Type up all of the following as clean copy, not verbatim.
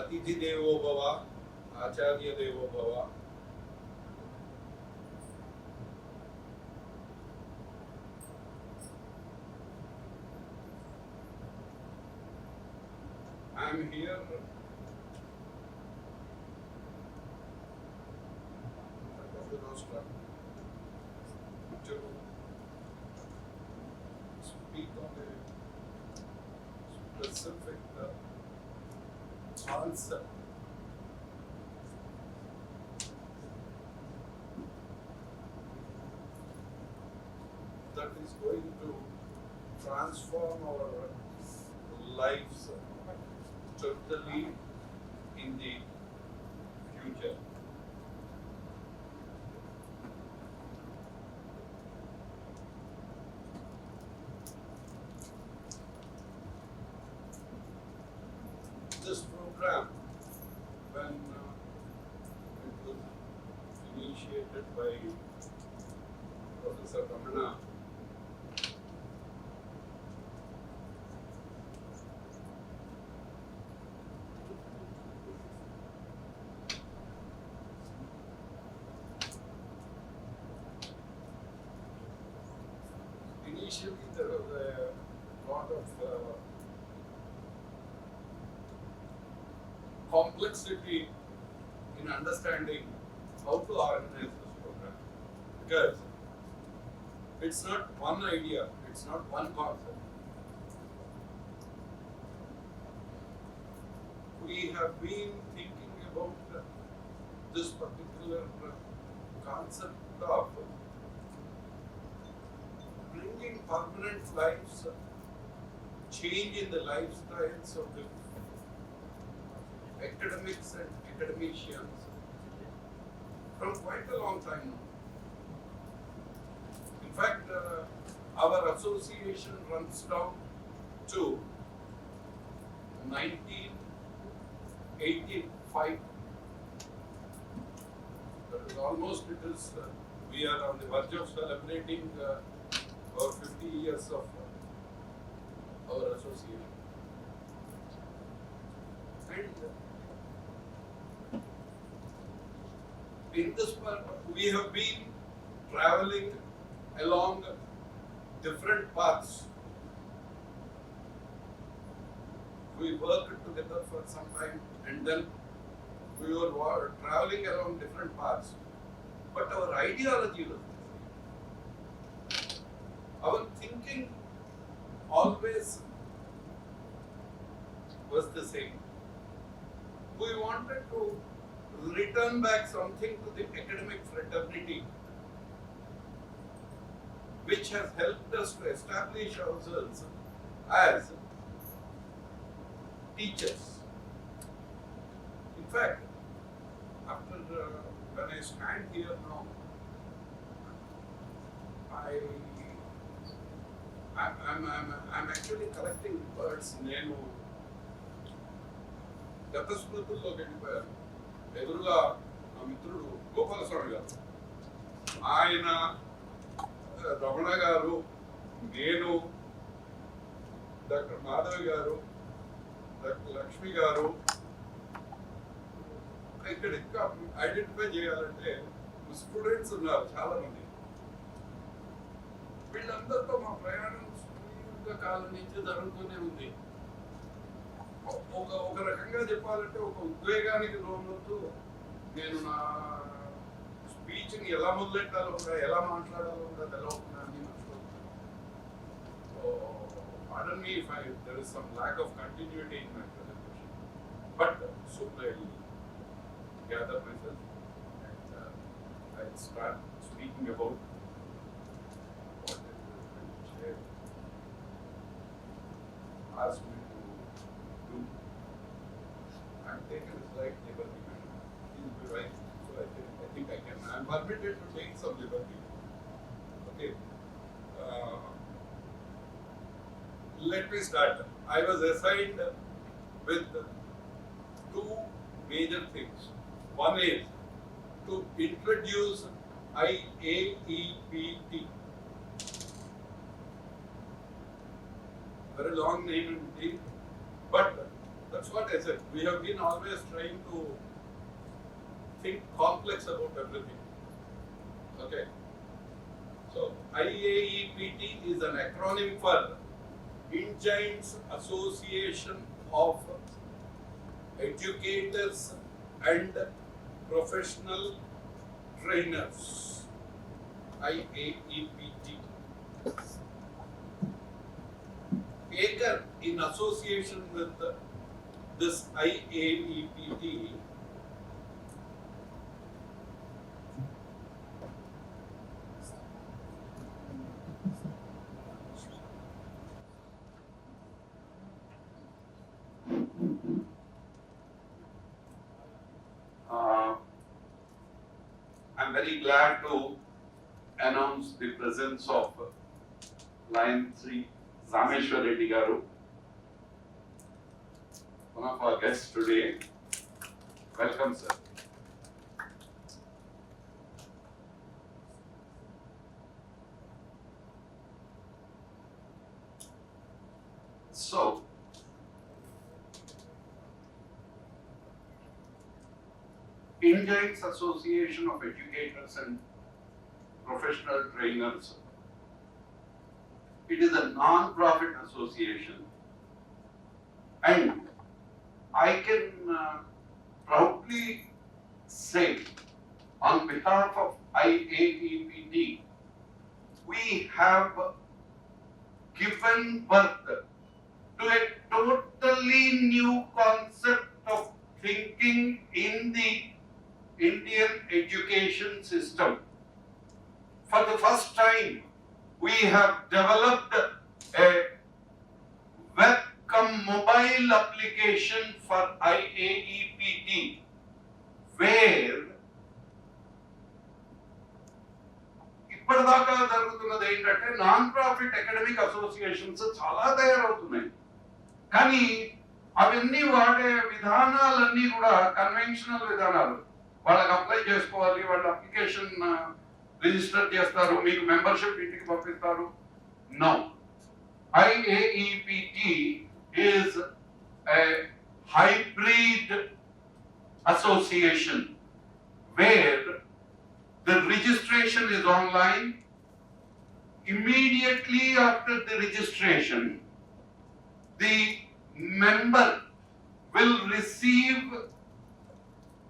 అతిథి దేవో భవ, ఆచార్య దేవో భవ. I am here to speak on a specific concept that is going to transform our lives totally in the future. This program, when it was initiated by Professor Ramana, initially there was a lot of complexity in understanding how to organize this program, because it's not one idea, it's not one concept. We have been thinking about this particular concept of bringing permanent lives, change in the lifestyles of the academics and academicians from quite a long time now. In fact, our association runs down to 1985. That is almost, we are on the verge of celebrating our 50 years of our association. And in this part, we have been traveling along different paths. We worked together for some time and then we were traveling along different paths. But our ideology was the same. Our thinking always was the same. We wanted to return back something to the academic fraternity, which has helped us to establish ourselves as teachers. In fact, after when I stand here now, I'm actually collecting words. నేను గత స్మృతుల్లోకి వెళ్ళిపోయాను. ఎదురుగా నా మిత్రుడు గోపాలస్వామి గారు, ఆయన, రమణ గారు, నేను, డాక్టర్ మాధవి గారు, డాక్టర్ లక్ష్మి గారు, ఇక్కడ ఇంకా ఐడెంటిఫై చేయాలంటే స్టూడెంట్స్ ఉన్నారు చాలా మంది. వీళ్ళందరితో మా ప్రయాణం సుదీర్ఘకాలం నుంచి జరుగుతూనే ఉంది. ఒక రకంగా చెప్పాలంటే ఒక ఉద్వేగానికి లోనవుతూ నేను నా స్పీచ్ని ఎలా మొదలెట్టాలో కూడా, ఎలా మాట్లాడాలో కూడా తెలవకుండా అన్ని మర్చిపోతున్నాను. Pardon me if there is some lack of continuity in my presentation, but soon I will gather myself and I'll start speaking about what is shared. Ask me to do. I'm taking a slight liberty. He'll be right, so I think I can. I'm permitted to take some liberty. Okay. Let me start. I was assigned with two major things. One is to introduce IAEPT. Very long name indeed, but the That's what I said. We have been always trying to think complex about everything. Okay. So IAEPT is an acronym for Engines Association of Educators and Professional Trainers. IAEPT. ACRE, in association with this IAEPT, I'm very glad to announce the presence of Lion Sri Zameshwar Reddy Garu, one of our guests today. Welcome, sir. So, Indians Association of Educators and Professional Trainers. It is a non-profit association, and I can proudly say, on behalf of IAEPT, we have given birth to a totally new concept of thinking in the Indian education system. For the first time, we have developed a web-cum mobile application for IAEPT, where ఇప్పటిదాకా జరుగుతున్నది ఏంటంటే non profit academic associations చాలా తయారవుతున్నాయి, కానీ అవన్నీ వాడే విధానాలన్నీ కూడా conventional విధానాలు. వాళ్ళకి అప్లై చేసుకోవాలి, వాళ్ళ అప్లికేషన్ రిజిస్టర్ చేస్తారు, మీకు మెంబర్షిప్ ఇంటికి పంపిస్తారు. No, IAEPT is a hybrid association where the registration is online. Immediately after the registration, the member will receive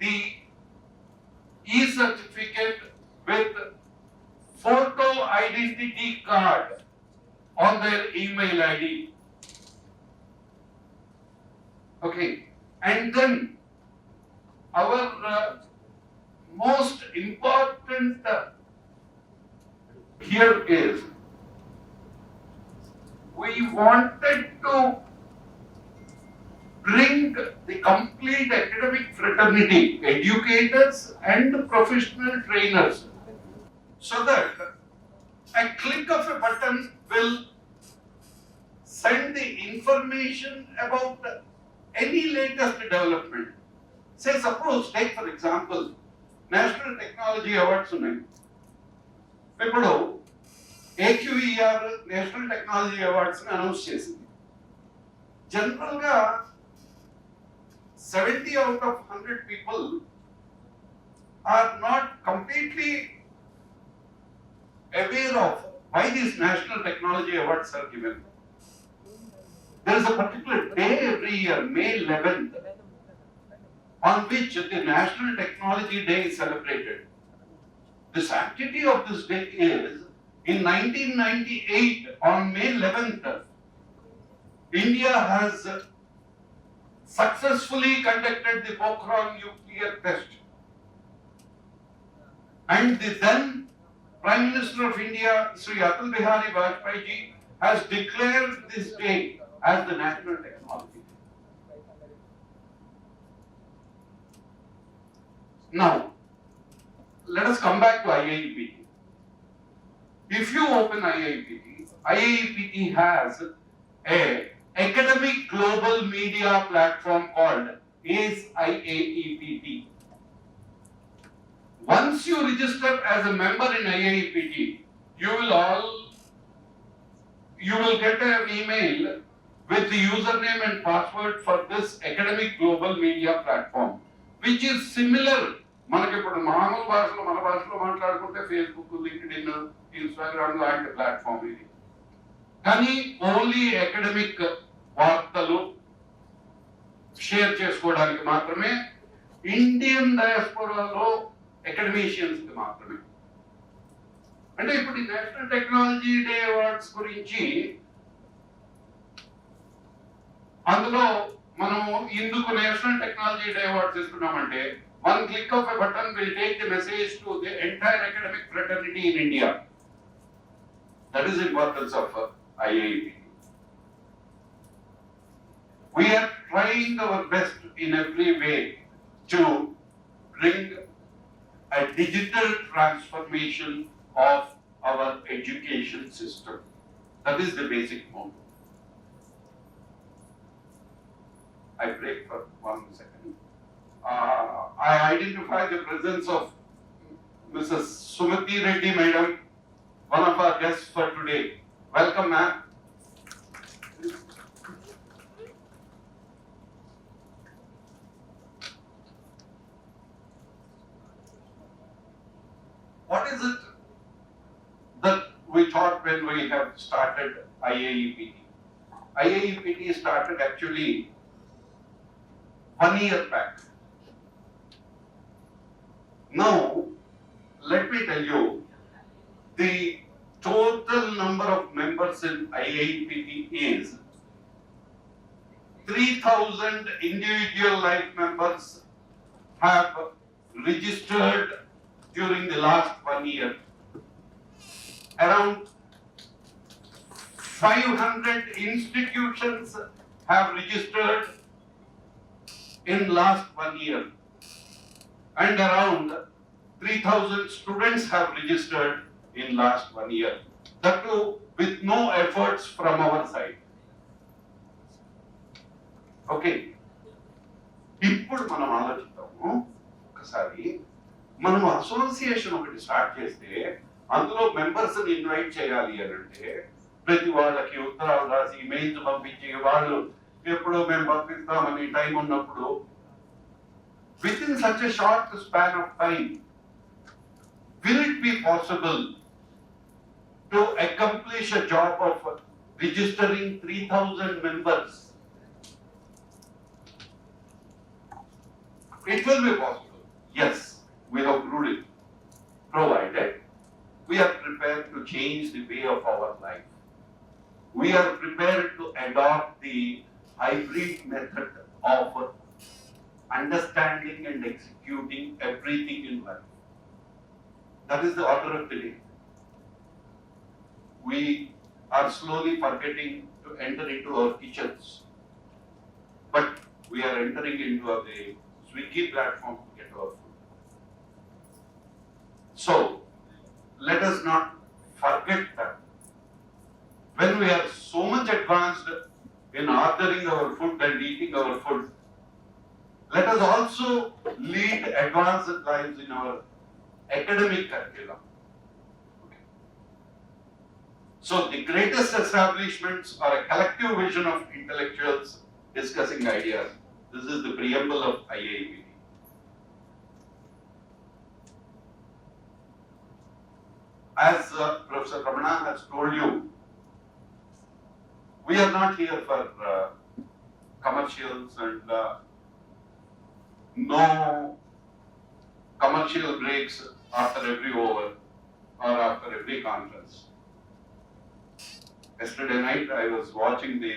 the e-certificate with photo identity card on their email ID. Okay, and then our most important here is we wanted to bring the complete academic fraternity, educators and professional trainers, so that a click of a button will send the information about any latest development. Say, suppose, take for example, National Technology Awards ఉన్నాయి. ఇప్పుడు AQER national technology awards announce చేసింది. General గా 70 out of 100 people are not completely aware of why these national technology awards are given. There is a particular day every year, May 11th, on which the National Technology Day is celebrated. The sanctity of this day is, in 1998, on May 11th, India has successfully conducted the Pokhran nuclear test. And the then Prime Minister of India, Sri Atal Bihari Vajpayee ji, has declared this day as the National Technology Day. Now, let us come back to IAEPT. If you open IAEPT, IAEPT has a academic global media platform called IAEPT. Once you register as a member in IAEPT, you will get an email with the username and password for this academic global media platform, which is similar. మనకి ఇప్పుడు మామూలు భాషలో మన భాషలో మాట్లాడుకుంటే Facebook, LinkedIn, Instagram లాంటి platform ఇది. కానీ ఓన్లీ అకాడమిక్ వార్తలు షేర్ చేసుకోవడానికి మాత్రమే, ఇండియన్ డయాస్పోరాలో అకాడమిషియన్స్ కి మాత్రమే. అంటే ఇప్పుడు ఈ నేషనల్ టెక్నాలజీ డే అవార్డ్స్ గురించి అందులో మనము ఎందుకు నేషనల్ టెక్నాలజీ డే అవార్డ్స్ ఇస్తున్నామంటే, one click of a button will take the message to the entire academic fraternity in India. That is the importance of IIEP. We are trying our best in every way to bring a digital transformation of our education system. That is the basic motto. I break for 1 second. I identify the presence of Mrs. Sumati Reddy Madam, one of our guests for today. Welcome, ma'am. What is it that we thought when we have started IIEPT? IIEPT started actually 1 year back. Now, let me tell you, the total number of members in IIEPT is 3,000 individual life members have registered during the last 1 year. Around 500 institutions have registered in last 1 year, and around 3,000 students have registered in last 1 year. That too with no efforts from our side. Okay. ఇప్పుడు మనం ఆలోచిద్దాము ఒకసారి, మనం association ఒకటి start చేస్తే అందులో members invite చేయాలి అని అంటే, ప్రతి వాళ్ళకి ఉత్తరాలు రాసి మెయిల్స్ పంపించి వాళ్ళు ఎప్పుడో మేము పంపిస్తామని టైం ఉన్నప్పుడు, within such a short span of time, will it be possible to accomplish a job of registering 3,000 members? It will be possible. Yes, we have proved it. Provided we are prepared to change the way of our life. We are prepared to adopt the hybrid method of understanding and executing everything in life. That is the order of the day. We are slowly forgetting to enter into our kitchens, but we are entering into the Swiggy platform to get our food. So, let us not forget that when we are so much advanced in ordering our food and eating our food, let us also lead advanced lives in our academic curriculum. Okay. So the greatest establishments are a collective vision of intellectuals discussing ideas. This is the preamble of IIEPT. As Professor Ramana has told you, we are not here for commercials and no commercial breaks after every over or after every conference. Yesterday night I was watching the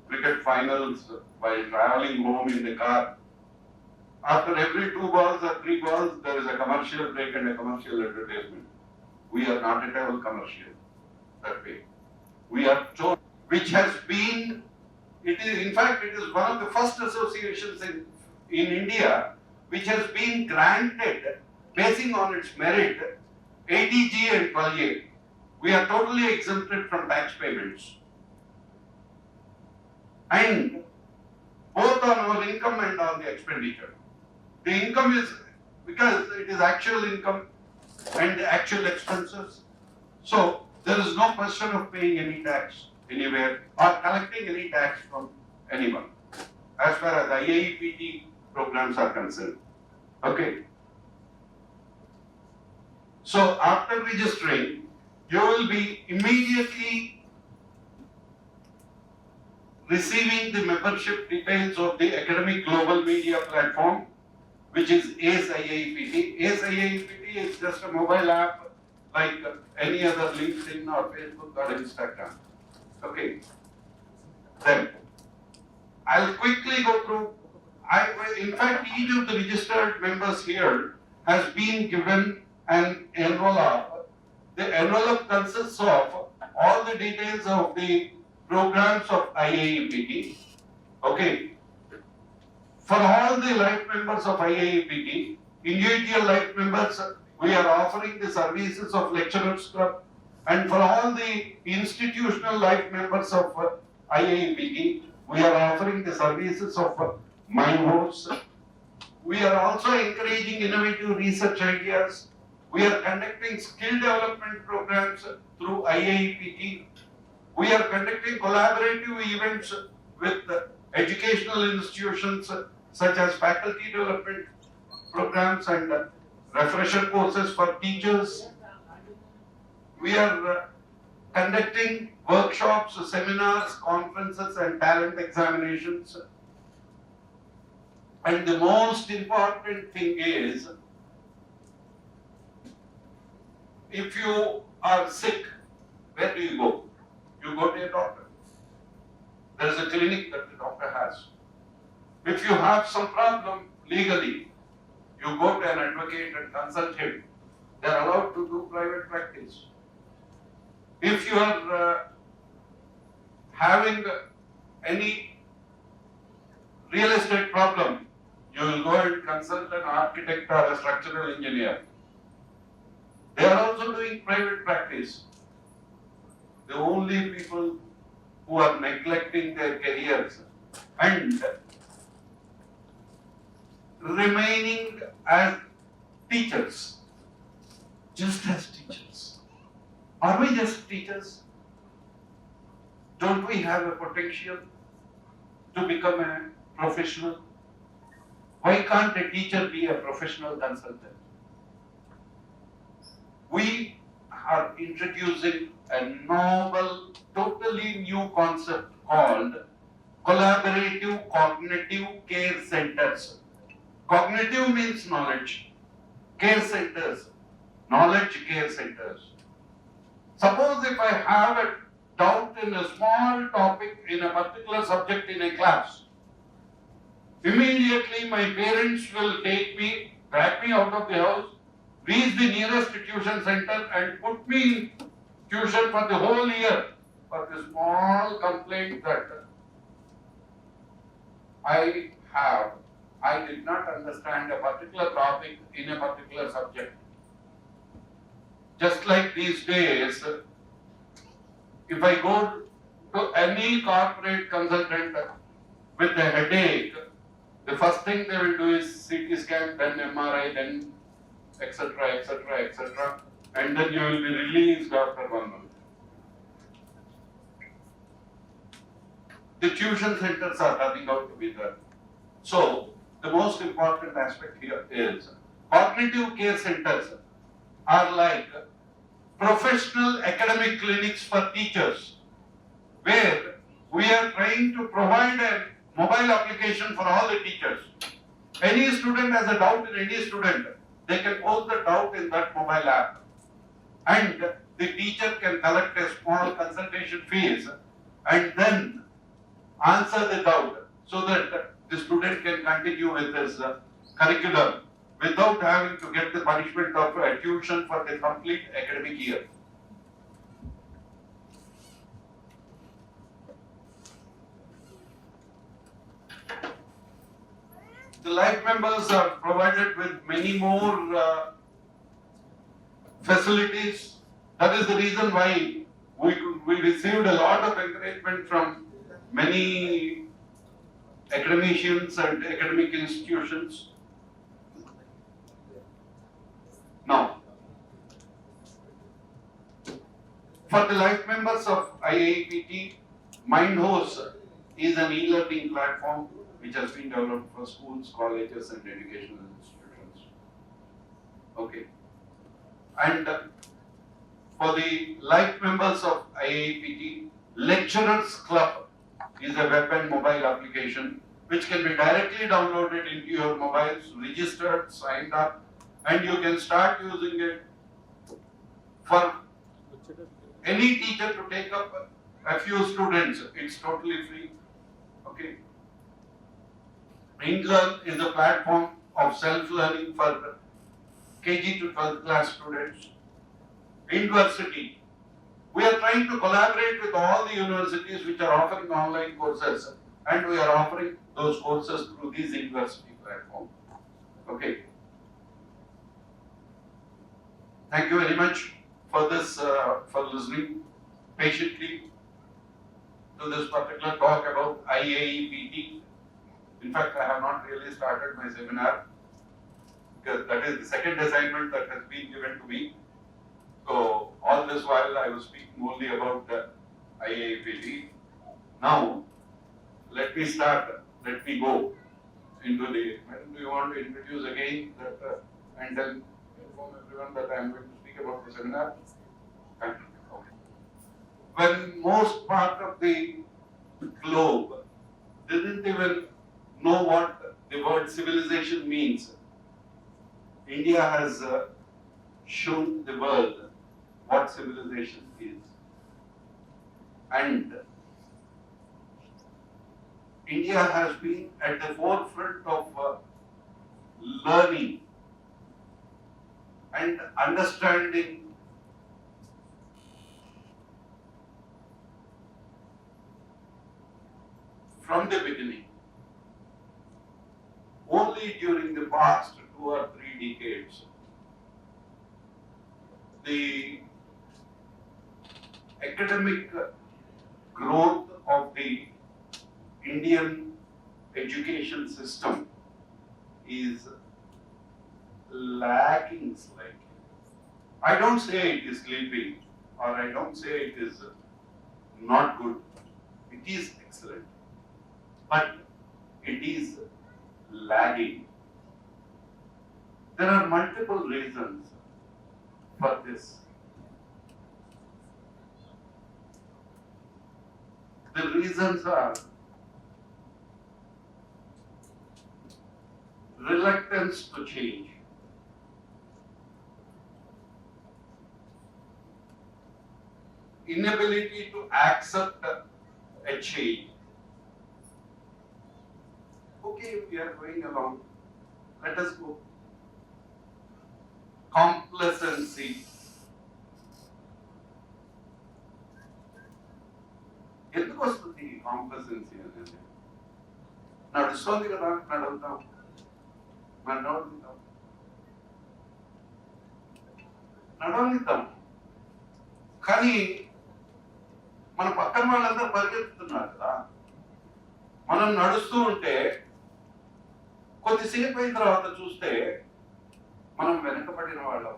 cricket finals while traveling home in the car. After every 2 balls or 3 balls, there is a commercial break and a commercial advertisement. We are not at all commercial that way. We are told, which has been, it is in fact it is one of the first associations in India which has been granted, basing on its merit, 80G and 12A. We are totally exempted from tax payments. And both on our income and on the expenditure. The income is, because it is actual income and actual expenses. So there is no question of paying any tax anywhere or collecting any tax from anyone as far as IAEPT programs are concerned. Okay. So after registering, you will be immediately receiving the membership details of the Academic Global Media Platform, which is ACE IAEPT. ACE IAEPT is just a mobile app like any other LinkedIn or Facebook or Instagram. Okay. Then I'll quickly go through. In fact, each of the registered members here has been given an envelope. The envelope consists of all the details of the programs of IAEPT. Okay. For all the life members of IAEPT, individual life members, we are offering the services of lecturers club, and for all the institutional life members of IAEPT, we are offering the services of Mindhouse. We are also encouraging innovative research ideas. We are conducting skill development programs through IAEPT. We are conducting collaborative events with educational institutions such as faculty development programs and refresher courses for teachers. We are conducting workshops, seminars, conferences and talent examinations. And the most important thing is, if you are sick, where do you go? You go to a doctor. There is a clinic that the doctor has. If you have some problem legally, you go to an advocate and consult him. They are allowed to do private practice. If you are having any real estate problem, you will go and consult an architect or a structural engineer. They are also doing private practice. The only people who are neglecting their careers and remaining as teachers, just as teachers. Are we just teachers? Don't we have a potential to become a professional? Why can't a teacher be a professional consultant? We are introducing a novel, totally new concept called collaborative cognitive care centers. Cognitive means knowledge. Care centers, knowledge care centers. Suppose if I have a doubt in a small topic in a particular subject in a class, immediately my parents will take me, drag me out of the house, reach the nearest tuition center and put me in tuition for the whole year for the small complaint that I did not understand a particular topic in a particular subject. Just like these days, if I go to any corporate consultant with a headache, the first thing they will do is CT scan, then MRI, then etc., etc., etc., and then you will be released after 1 month. The tuition centers are turning out to be there. So, the most important aspect here is cognitive care centers are like professional academic clinics for teachers, where we are trying to provide a mobile application for all the teachers. Any student has a doubt in any student, they can post the doubt in that mobile app. And the teacher can collect a small consultation fees and then answer the doubt so that the student can continue with his curriculum without having to get the punishment of tuition for the complete academic year. The life members are provided with many more facilities. That is the reason why we received a lot of encouragement from many academicians and academic institutions. Now, for the life members of IAEPT, Mindhorse is an e-learning platform which has been developed for schools, colleges, and educational institutions. Okay. And for the life members of IAPT, Lecturers Club is a web and mobile application which can be directly downloaded into your mobiles, registered, signed up, and you can start using it for any teacher to take up a few students. It's totally free. Okay. IndLearn is a platform of self-learning for KG to 12th class students. Indversity. We are trying to collaborate with all the universities which are offering online courses, and we are offering those courses through these university platforms. Okay. Thank you very much for this, for listening patiently to this particular talk about IAEPT. In fact, I have not really started my seminar because that is the second assignment that has been given to me. So all this while I was speaking only about the IAEPT. Now, let me start. Let me go into the. Do you want to introduce again that and then inform everyone that I am going to speak about the seminar? Okay. When most part of the globe didn't even know what the word civilization means, India has shown the world what civilization is. And India has been at the forefront of learning and understanding from the beginning. Only during the past 2 or 3 decades, the academic growth of the Indian education system is lacking slightly. I don't say it is sleeping, or I don't say it is not good. It is excellent, but it is lagging. There are multiple reasons for this. The reasons are reluctance to change, inability to accept a change. Okay, we are going along, let us go. Complacency. ఎందుకు వస్తుంది complacency అనేది? నడుస్తుంది కదా, నడుగుతాం, నడవనిద్దాం. కానీ మన పక్కన వాళ్ళందరూ పరిగెత్తుతున్నారు కదా, మనం నడుస్తూ ఉంటే కొద్దిసేపు అయిన తర్వాత చూస్తే మనం వెనకబడిన వాళ్ళం.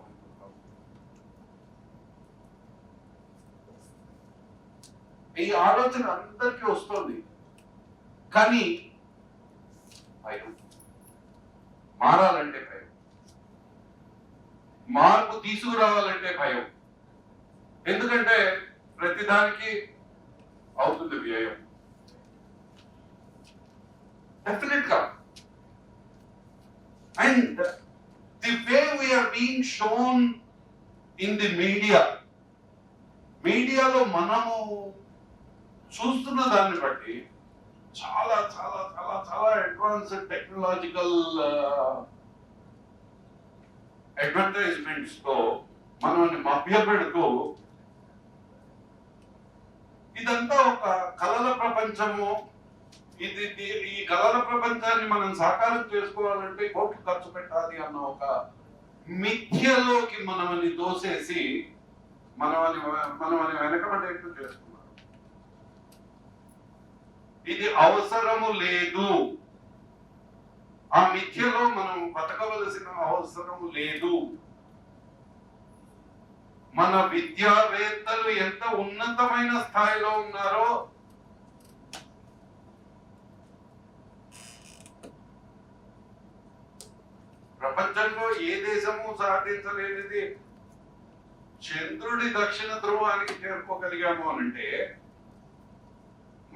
ఈ ఆలోచన అందరికీ వస్తుంది, కానీ భయం. మారాలంటే భయం, మార్పు తీసుకురావాలంటే భయం. ఎందుకంటే ప్రతిదానికి అవుతుంది వ్యయం. డెఫినెట్ గా. And the way we're being shown in the మీడియాలో మనము చూస్తున్న దాన్ని బట్టి చాలా చాలా చాలా చాలా అడ్వాన్స్డ్ టెక్నాలజికల్ అడ్వర్టైజ్మెంట్స్ తో మనల్ని మభ్యపెడుతూ ఇదంతా ఒక కళల ప్రపంచము. ఈ కళల ప్రపంచాన్ని మనం సాకారం చేసుకోవాలంటే కోట్లు ఖర్చు పెట్టాలి అన్న ఒక మిథ్యలోకి మనల్ని దోసేసి మనల్ని వెనకబడేట్టు చేస్తున్నారు. ఇది అవసరము లేదు. ఆ మిథ్యలో మనం బతకవలసిన అవసరము లేదు. మన విద్యావేత్తలు ఎంత ఉన్నతమైన స్థాయిలో ఉన్నారో ప్రపంచంలో ఏ దేశము సాధించలేనిది చంద్రుడి దక్షిణ ధ్రువానికి చేరుకోగలిగాము అనంటే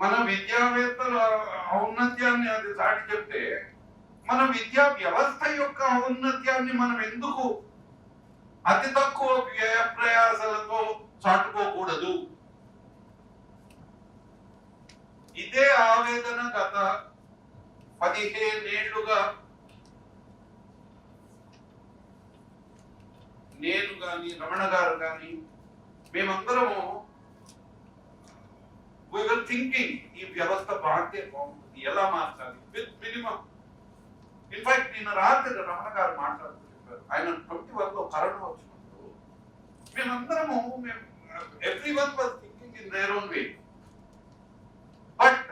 మన విద్యావేత్తల ఔన్నత్యాన్ని అది చాటి చెప్తే మన విద్యా వ్యవస్థ యొక్క ఔన్నత్యాన్ని మనం ఎందుకు అతి తక్కువ వ్యయ ప్రయాసాలతో చాటుకోకూడదు? ఇదే ఆవేదన గత 15 ఏళ్లుగా నేను కానీ రమణ గారు కానీ మేమందరము we were thinking ఈ వ్యవస్థ బాగుంటే బాగుంటుంది, ఎలా మార్చాలి విత్ మినిమం. ఇన్ఫాక్ట్ నిన్న రాత్రి రమణ గారు మాట్లాడుతూ చెప్పారు, ఆయన 21లో కరోనా వచ్చినప్పుడు మేమందరము every one was thinking in their own way, but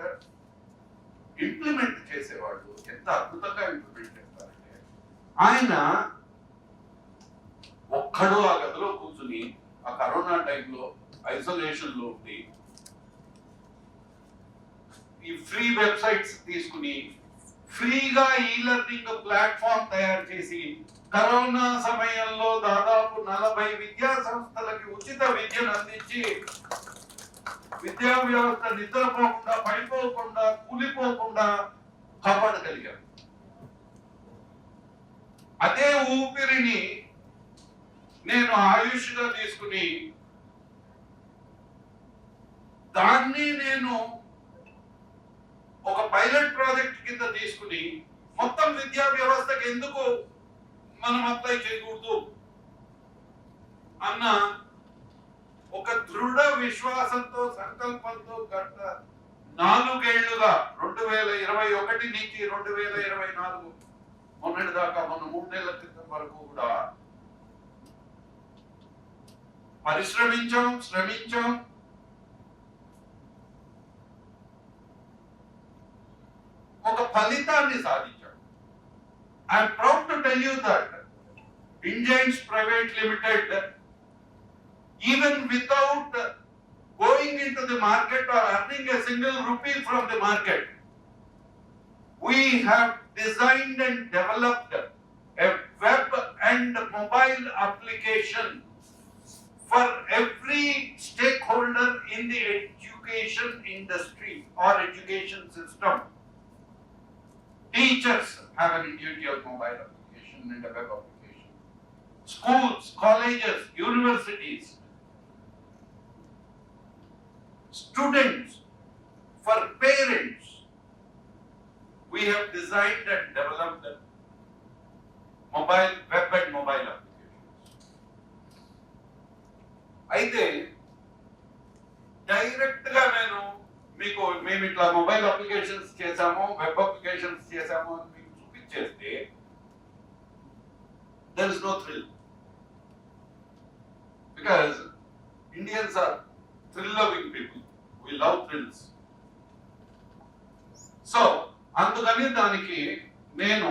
implement చేసేవాళ్ళు ఎంత అద్భుతంగా ఇంప్లిమెంట్ చేస్తారంటే ఆయన ఒక్కడు ఆ గదిలో కూర్చుని ఆ కరోనా టైంలో ఐసోలేషన్ లో ఉండి ఈ ఫ్రీ వెబ్సైట్స్ తీసుకుని ఫ్రీగా ఈ లెర్నింగ్ ప్లాట్ఫామ్ తయారు చేసి కరోనా సమయంలో దాదాపు 40 విద్యా సంస్థలకి ఉచిత విద్యను అందించి విద్యా వ్యవస్థ నిద్రపోకుండా పడిపోకుండా కూలిపోకుండా కాపాడగలిగారు. అదే ఊపిరిని నేను ఆయుష్గా తీసుకుని దాన్ని నేను ఒక పైలట్ ప్రాజెక్ట్ కింద తీసుకుని మొత్తం విద్యా వ్యవస్థకి ఎందుకు మనం అప్లై చేయకూడదు అన్న ఒక దృఢ విశ్వాసంతో సంకల్పంతో గత 4 ఏళ్లుగా 2021 నుంచి 2024 మొన్నటి దాకా మొన్న 3 నెలల క్రితం వరకు కూడా పరిశ్రమించాం, శ్రమించాం. ఒక ఫలితాన్ని సాధించాం. I'm proud to tell you that engines private limited, even without going into the market or earning a single rupee from the market, we have designed and developed a web and mobile application for every stakeholder in the education industry or education system. Teachers have an individual mobile application and a web application. Schools, colleges, universities, students, for parents, we have designed and developed mobile, web and mobile applications. అయితే direct గా నేను మీకు మేము ఇట్లా mobile applications చేసాము, web applications చేసాము అని మీకు చూపించేస్తే there is no thrill, because Indians are thrill loving people. We love thrills. So అందుకని దానికి నేను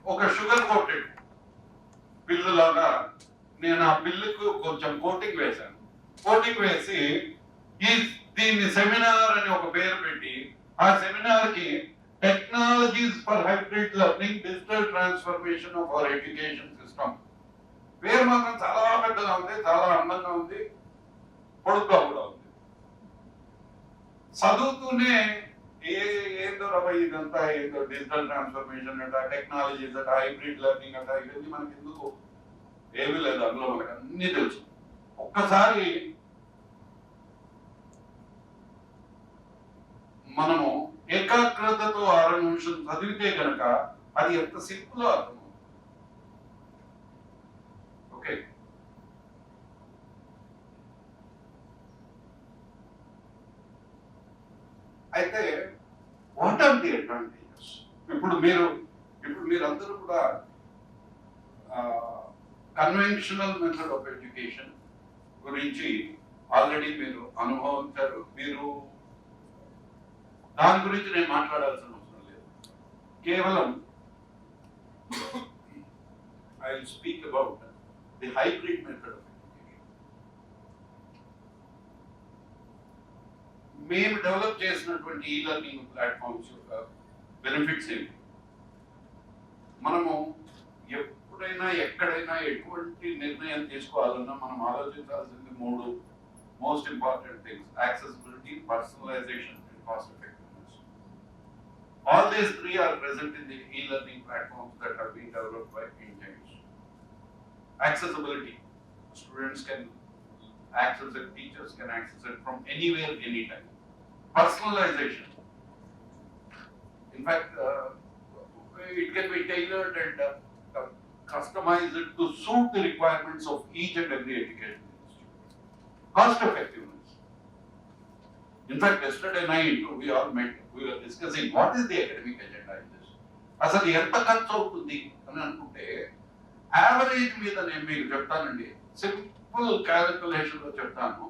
ఒక షుగర్ కోటెడ్ పిల్లు లాగా నేను ఆ పిల్లుకు కొంచెం కోటింగ్ వేశాను. కోటింగ్ వేసి దీన్ని సెమినార్ అని ఒక పేరు పెట్టి ఆ సెమినార్ కి technologies for hybrid learning, digital transformation of our education system. పేరు మాత్రం చాలా పెద్దగా ఉంది, చాలా అందంగా ఉంది, పొడుగ్గా కూడా ఉంది. చదువుతూనే ఏందో రవ్వ ఇదంతా ఏందో డిజిటల్ ట్రాన్స్ఫర్మేషన్ అట, టెక్నాలజీస్ అట, హైబ్రిడ్ లెర్నింగ్ అట, ఇవన్నీ మనకి ఎందుకు? ఏమీ లేదు, అందులో మనకు అన్ని తెలుసు. ఒక్కసారి మనము ఏకాగ్రతతో 6 నిమిషం చదివితే కనుక అది ఎంత సింపుల్ అర్థం. ఓకే, అయితే వాట్ ఆర్ ది అడ్వాంటేజెస్? ఇప్పుడు మీరందరూ కూడా కన్వెన్షనల్ మెథడ్ ఆఫ్ ఎడ్యుకేషన్ గురించి ఆల్రెడీ మీరు అనుభవించారు. మీరు దాని గురించి నేను మాట్లాడాల్సిన అవసరం లేదు. కేవలం I will speak about the hybrid method of education. మేము డెవలప్ చేసినటువంటి ఈ లెర్నింగ్ ప్లాట్ఫామ్స్ యొక్క బెనిఫిట్స్ ఏంటి? మనము ఎప్పుడైనా ఎక్కడైనా ఎటువంటి నిర్ణయం తీసుకోవాలన్నా మనం ఆలోచించాల్సింది మూడు most important things: accessibility, personalisation and cost effectiveness. All these three are present in the e-learning platforms that have been developed by Indians. Accessibility: students can access it, teachers can access it from anywhere, anytime. Personalization: in fact, it can be tailored and customized to suit the requirements of each and every education institute. Cost effectiveness: in fact, yesterday night we all met, we were discussing what is the academic agenda in this. అసలు ఎంత ఖర్చు అవుతుంది అని అనుకుంటే average మీద నేను మీకు చెప్తానండి, సింపుల్ క్యాలిక్యులేషన్ లో చెప్తాను.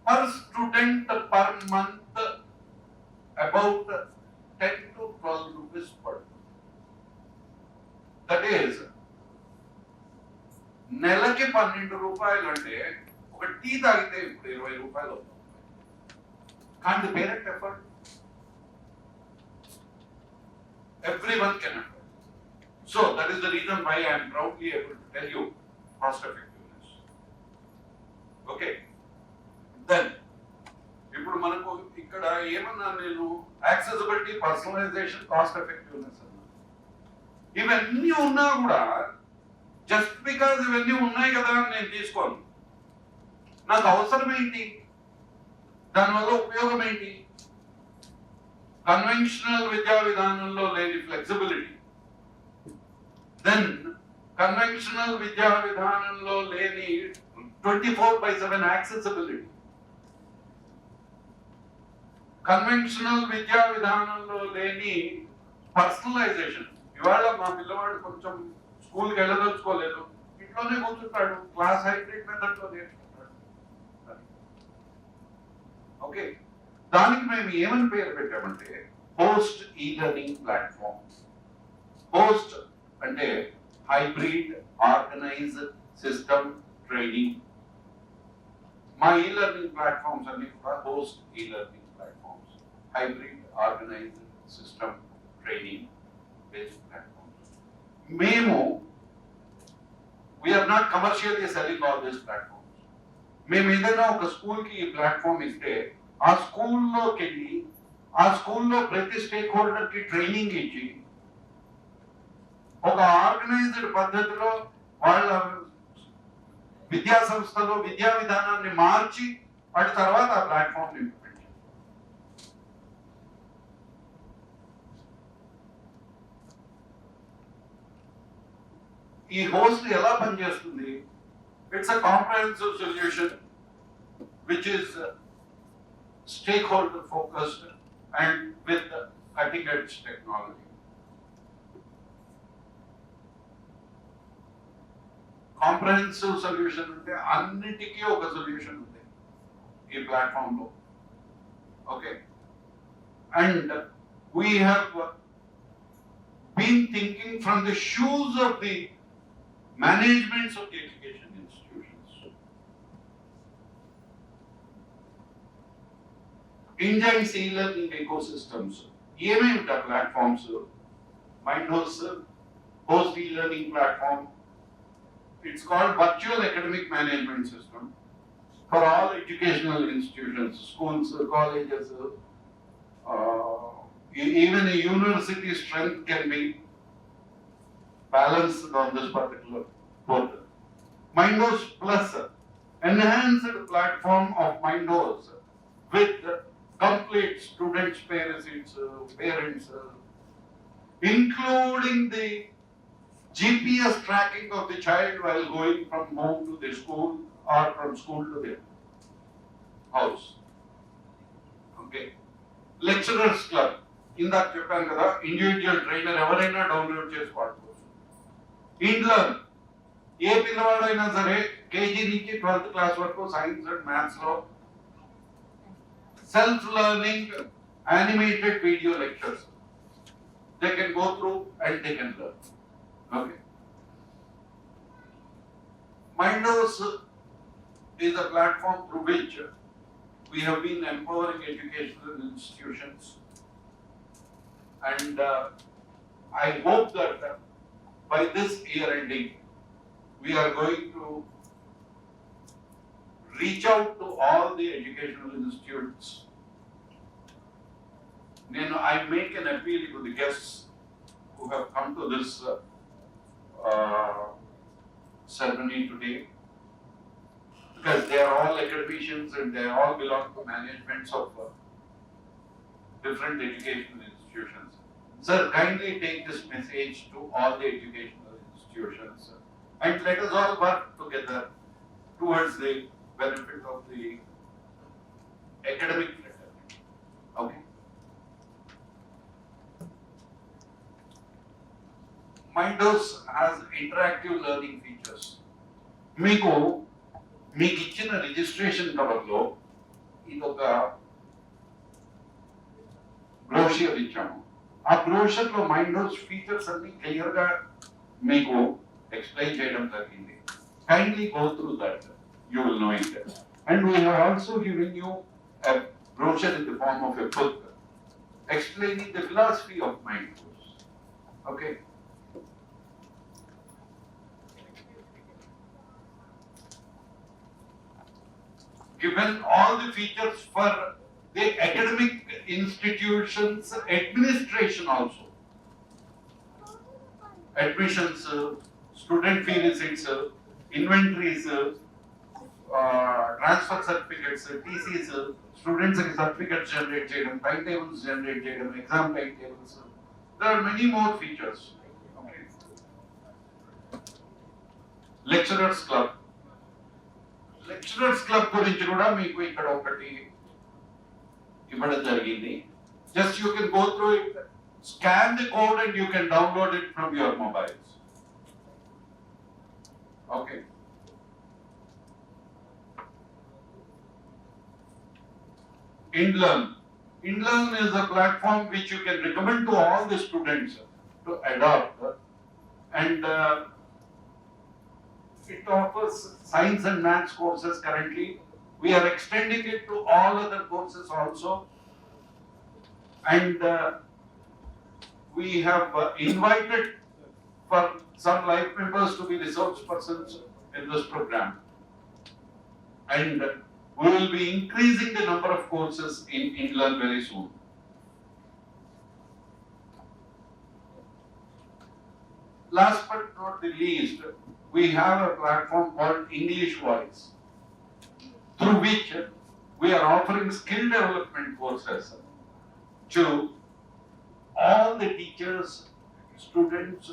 Per student per month about 10 to 12 rupees పడుతుంది. దట్ ఈస్ నెలకి 12 రూపాయలు అంటే ఒక టీ తాగితే ఇప్పుడు 20 రూపాయలు అవుతుంది. Can't the parent afford? Everyone can afford. So that is the reason why I am proudly able to tell you cost effectiveness. Okay. Then, ఇప్పుడు మనకు ఇక్కడ ఏమన్నా నేను యాక్సెసిబిలిటీ, పర్సనలైజేషన్, కాస్ట్ ఎఫెక్టివ్నెస్ అన్నా. ఇవన్నీ ఉన్నా కూడా జస్ట్ బికాజ్ ఇవన్నీ ఉన్నాయి కదా అని నేను తీసుకోను. నాకు అవసరం ఏంటి? దానివల్ల ఉపయోగం ఏంటి? కన్వెన్షనల్ విద్యా విధానంలో లేని ఫ్లెక్సిబిలిటీ, దెన్ కన్వెన్షనల్ విద్యా విధానంలో లేని 24/7 యాక్సెసిబిలిటీ, కన్వెన్షనల్ విద్యా విధానంలో లేని పర్సనలైజేషన్. ఇవాళ మా పిల్లవాడు కొంచెం స్కూల్కి వెళ్ళదలుచుకోలేదు, ఇంట్లోనే కూర్చుంటాడు, క్లాస్ హైబ్రిడ్ మెథడ్ లో నేర్చుకుంటాడు. ఓకే, దానికి మేము ఏమని పేరు పెట్టామంటే post e learning platform. Post అంటే హైబ్రిడ్ ఆర్గనైజ్డ్ సిస్టమ్ ట్రైనింగ్. మా ఈ లెర్నింగ్ ప్లాట్ఫామ్స్ అన్ని కూడా post e learning platforms, hybrid organized system training based platforms. మేము we're not commercially selling all these platforms. మేము ఏదైనా ఒక స్కూల్కి ఈ ప్లాట్ఫామ్ ఇస్తే ఆ స్కూల్లోకి వెళ్ళి ఆ స్కూల్లో ప్రతి స్టేక్ హోల్డర్ కి ట్రైనింగ్ ఇచ్చి ఒక ఆర్గనైజ్డ్ పద్ధతిలో వాళ్ళ విద్యా సంస్థలో విద్యా విధానాన్ని మార్చి వాటి తర్వాత ఆ ప్లాట్ఫామ్ ఇంప్లిమెంట్ చేయాలి. ఈ హోస్ట్ ఎలా పనిచేస్తుంది? It's a comprehensive solution which is stakeholder focused and with cutting edge technology. Comprehensive solution అంటే అన్నిటికీ ఒక సొల్యూషన్ ఉంది ఈ ప్లాట్ఫామ్ లో. Okay, and we have been thinking from the shoes of the managements of the education institutions. Indians e-learning ecosystems. ఏమేమి ప్లాట్ఫామ్స్? మైండోస్ post e-learning platform. It's called virtual academic management system for all educational institutions, schools, colleges, even a university strength can be balanced on this particular portal. Mindos Plus, enhanced platform of Mindos with complete students' parents, including the GPS tracking of the child while going from home to the school or from school to their house. Okay. Lecturers Club. ఇందాక చెప్పాను కదా, individual trainer ఎవరైనా download చేసి వాడుకోవచ్చు. ఇంట్లో ఏ పిల్లవాడైనా సరే KG నుంచి 12th class వరకు సైన్స్ అండ్ మ్యాథ్స్ లో self-learning animated video lectures. They can go through and they can learn. Okay. Mindos is a platform through which we have been empowering educational institutions, and I hope that by this year ending, we are going to reach out to all the educational institutes. I make an appeal to the guests who have come to this ceremony today, because they are all academicians and they all belong to managements of different educational institutions. Sir, kindly take this message to all the educational institutions and let us all work together towards the benefit of the academic fraternity. Okay? Mindos has interactive learning features. మీకు ఇచ్చిన registration కవర్లో ఇదొక బ్రోషియర్ ఇచ్చాము. ఆ బ్రోషియర్ లో మైండోస్ features అన్ని clear గా మీకు ఎక్స్ప్లెయిన్ చేయడం జరిగింది. Kindly go through that. You will know it. And we have also given you a brochure in the form of a book explaining the philosophy of mindfulness. Okay. Given all the features for the academic institutions administration also. Admissions, student fee receipts, inventories, transfer certificates, TCs, students certificates generate cheyadam, timetables generate cheyadam, exam timetables. There are many more features. Okay. Lecturers club. Lecturers club గురించి కూడా మీకు ఇక్కడ ఒకటి ఇవ్వడం జరిగింది. Just you can go through it, scan the code and you can download it from your mobiles. Okay. IndLearn. IndLearn is a platform which you can recommend to all the students to adopt, and it offers science and maths courses currently. We are extending it to all other courses also, and we have invited for some life members to be resource persons in this program, and we will be increasing the number of courses in IndLearn very soon. Last but not the least, we have a platform called English Voice, through which we are offering skill development courses to all the teachers, students,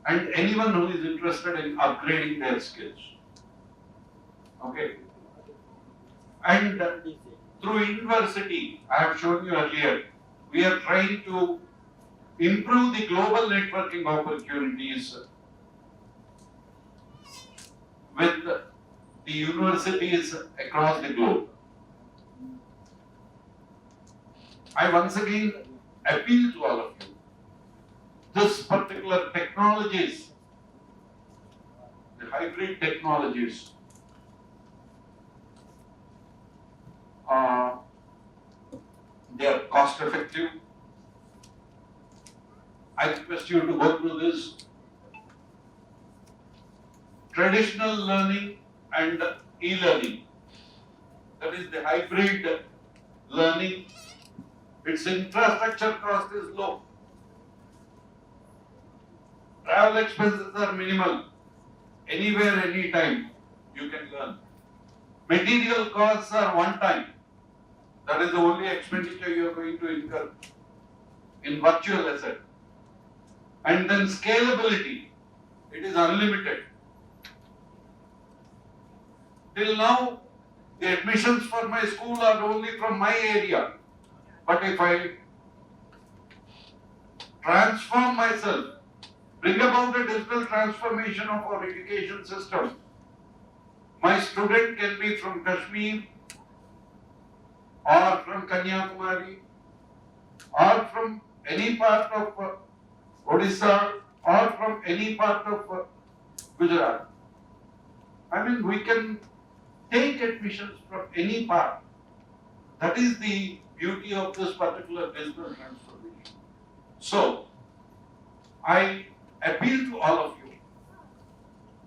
and anyone who is interested in upgrading their skills. Okay. And through university, I have shown you earlier, we are trying to improve the global networking opportunities with the universities across the globe. I once again appeal to all of you. This particular technologies, the hybrid technologies, they are cost effective. I request you to go through this. Traditional learning and e-learning, that is the hybrid learning, its infrastructure cost is low. Travel expenses are minimal. Anywhere, anytime, you can learn. Material costs are one time. That is the only expenditure you are going to incur in virtual asset. And then scalability, it is unlimited. Till now, the admissions for my school are only from my area. But if I transform myself, bring about a digital transformation of our education system, my student can be from Kashmir or from Kanyakumari or from any part of Odisha or from any part of Gujarat. I mean, we can take admissions from any part. That is the beauty of this particular digital transformation. So, I appeal to all of you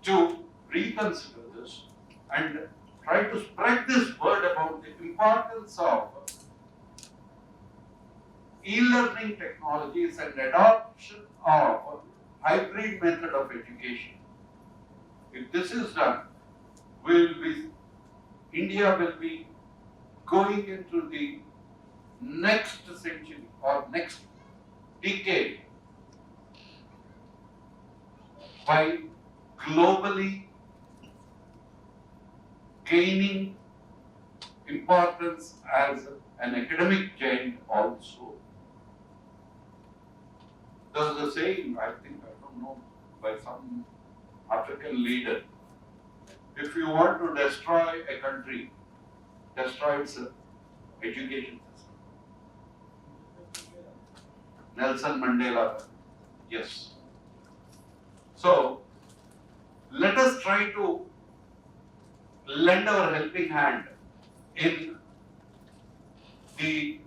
to reconsider this and try to spread this word about the importance of e-learning technologies and adoption of hybrid method of education. If this is done, India will be going into the next century or next decade by globally gaining importance as an academic giant also. There's a saying, I don't know, by some African leader, if you want to destroy a country, destroy its education system. Nelson Mandela, yes. So, let us try to lend our helping hand in the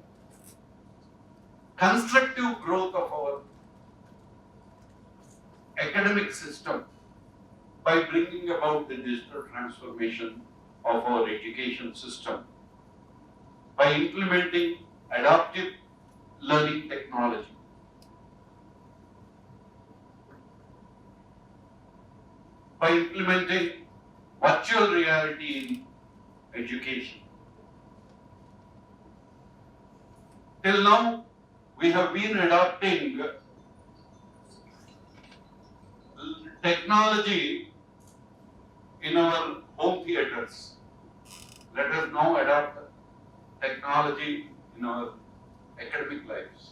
constructive growth of our academic system by bringing about the digital transformation of our education system, by implementing adaptive learning technology, by implementing virtual reality in education. Till now, we have been adopting technology in our home theaters. Let us now adopt technology in our academic lives.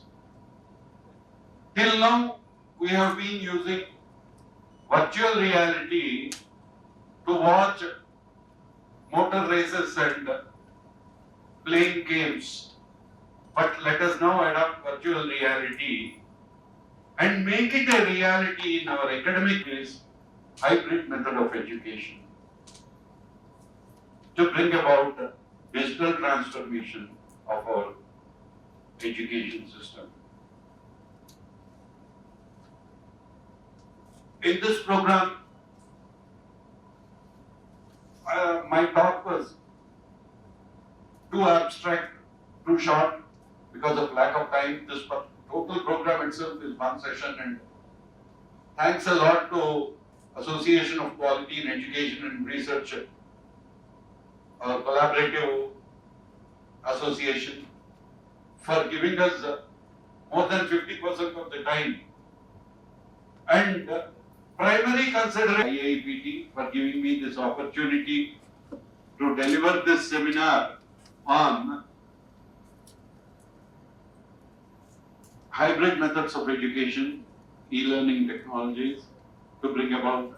Till now, we have been using virtual reality to watch motor races and playing games. But let us now adopt virtual reality and make it a reality in our academic hybrid method of education to bring about digital transformation of our education system. In this program, my talk was too abstract, too short because of lack of time. This total program itself is one session, and thanks a lot to Association of Quality in Education and Research, our collaborative association, for giving us more than 50% of the time, and primary consideration IAPT for giving me this opportunity to deliver this seminar on hybrid methods of education, e-learning technologies to bring about